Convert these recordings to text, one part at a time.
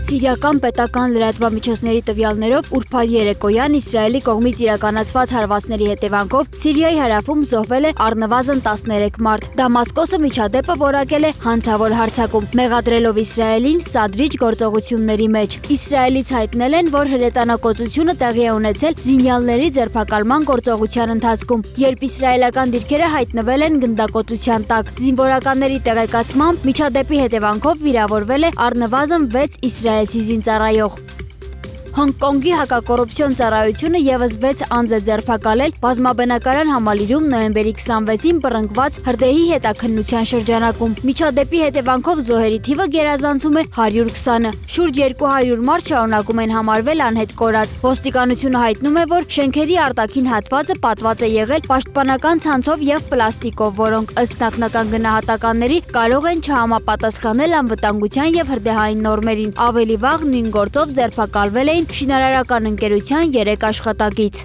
Սիրիական պետական լրատվամիջոցների տվյալներով ուրբաթ երեկոյան Իսրայելի կողմից իրականացված հարվածների հետևանքով Սիրիայի հարավում զոհվել է առնվազն 13 մարդ։ Դամասկոսը միջադեպը որակել է հանցավոր հարձակում, մեղադրելով Իսրայելին սադրիչ գործողությունների մեջ։ Իսրայելից հայտնել են, որ հրետանակոծությունը տեղի է ունեցել զինյալների ձերբակալման գործողության ընթացքում, երբ իսրայելական դիրքերը հայտնվել են գնդակոծության տակ։ Զինվորականների տեղեկացմամբ միջադեպի հետևանքով վիրավորվել է առնվազն 6 իսրայելցի զինծառայող։ Հոնկոնգի հակակոռուպցիոն ծառայությունը ևս 6 անձ է ձերբակալել բազմաբնակարան համալիրում նոյեմբերի 26-ին բռնկված հրդեհի հետաքննության շրջանակում։ Միջադեպի հետևանքով զոհերի թիվը գերազանցում է 120-ը։ Շուրջ 200 մարդ շարունակում են համարվել անհետ կորած։ Ոստիկանությունը հայտնում է, որ շենքերի արտաքին հատվածը պատված է եղել պաշտպանական ցանցով եւ պլաստիկով, որոնք ըստ նախնական գնահատականների կարող են չհամապատասխանել անվտանգության եւ հրդեհային նորմերին։ Ավելի վաղ նույն գործով ձերբակալվել էին շինարարական ընկերության 3 աշխատակից։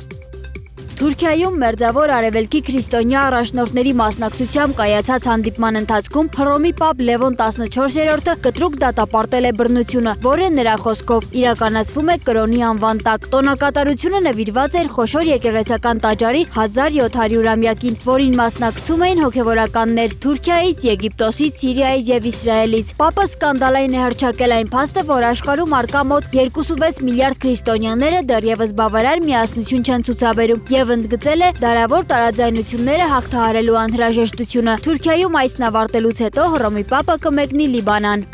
Թուրքիայում մերձավոր արևելքի քրիստոնյա առաջնորդների մասնակցությամբ կայացած հանդիպման ընթացքում Հռոմի պապ Լևոն 14-րդը կտրուկ դատապարտել է բռնությունը, որը նրա խոսքով իրականացվում է կրոնի անվան տակ։ Տոնակատարությունը նվիրված էր խոշոր եկեղեցական տաճարի 1700-ամյակին, որին մասնակցում էին հոգևորականներ Թուրքիայից, Եգիպտոսից, Սիրիայից եւ Իսրայելից։ Պապը սկանդալային է հռչակել այն փաստը, որ աշխարհում առկա մոտ 2.6 միլիարդ քրիստոնյաները դեռևս բավարար միասնություն չեն ցուցաբերում եւ ընդգծել է դարավոր տարաձայնությունները հաղթահարելու անհրաժեշտությունը։ Թուրքիայում այսն ավարտելուց հետո Հռոմի պապը կմեկնի Լիբանան։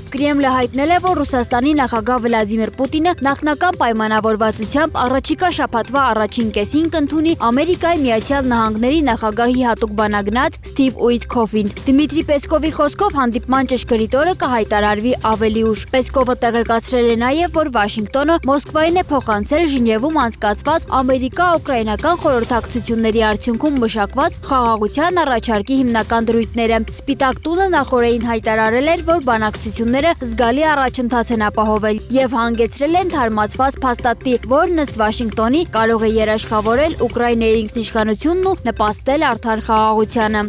Կրեմլը հայտնել է, որ Ռուսաստանի նախագահ Վլադիմիր Պուտինը նախնական պայմանավորվածությամբ առաջիկա շաբաթվա առաջին կեսին կընդունի Ամերիկայի Միացյալ Նահանգների նախագահի հատուկ բանագնաց Սթիվ Ուիթքոֆին։ Դմիտրի Պեսկովի խոսքով հանդիպման ճշգրիտ օրը կհայտարարվի ավելի ուշ։ Պեսկովը տեղեկացրել է նաև, որ Վաշինգտոնը Մոսկվային է փոխանցել Ժնևում անցկացված Ամերիկա-ուկրաինական խորհրդակցությունների արդյունքում մշակված խաղաղության առաջարկի հիմնական դրույթները։ Սպիտակ տունը նախօրեին հայտարարել էր, որ բանակցությունները զգալի առաջընթաց են ապահովել եւ հանգեցրել են թարմացված փաստաթղթի, որն ըստ Վաշինգտոնի կարող է երաշխավորել Ուկրաինայի ինքնիշխանությունն ու նպաստել արդար խաղաղությանը։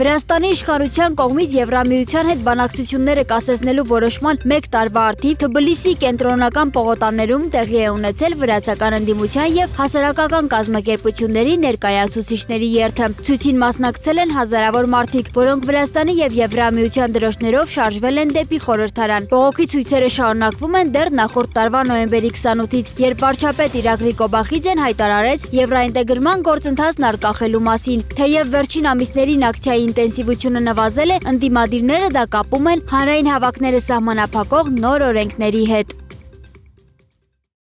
Վրաստանի իշխանության կողմից Եվրամիության հետ բանակցությունները կասեցնելու որոշման 1 տարվա արդիվ Թբիլիսի կենտրոնական պողոտաներում տեղի է ունեցել վրացական ընդդիմության եւ հասարակական կազմակերպությունների ներկայացուցիչների երթը։ Ցույցին մասնակցել են հազարավոր մարդիկ, որոնք Վրաստանի եւ Եվրամիության դրոշներով շարժվել են դեպի խորհրդարան։ Բողոքի ցույցերը շարունակվում են դեռ նախորդ տարվա նոյեմբերի 28-ից, երբ վարչապետ Իրակլի Կոբախիձեն հայտարարեց եվրաինտեգրման գործընթացն արգախելու մասին։ Թեև վերջին ամիսներին ակցիայի ինտենսիվությունը նվազել է, ընդդիմադիրները դա կապում են հանրային հավաքները սահմանափակող նոր օրենքների հետ։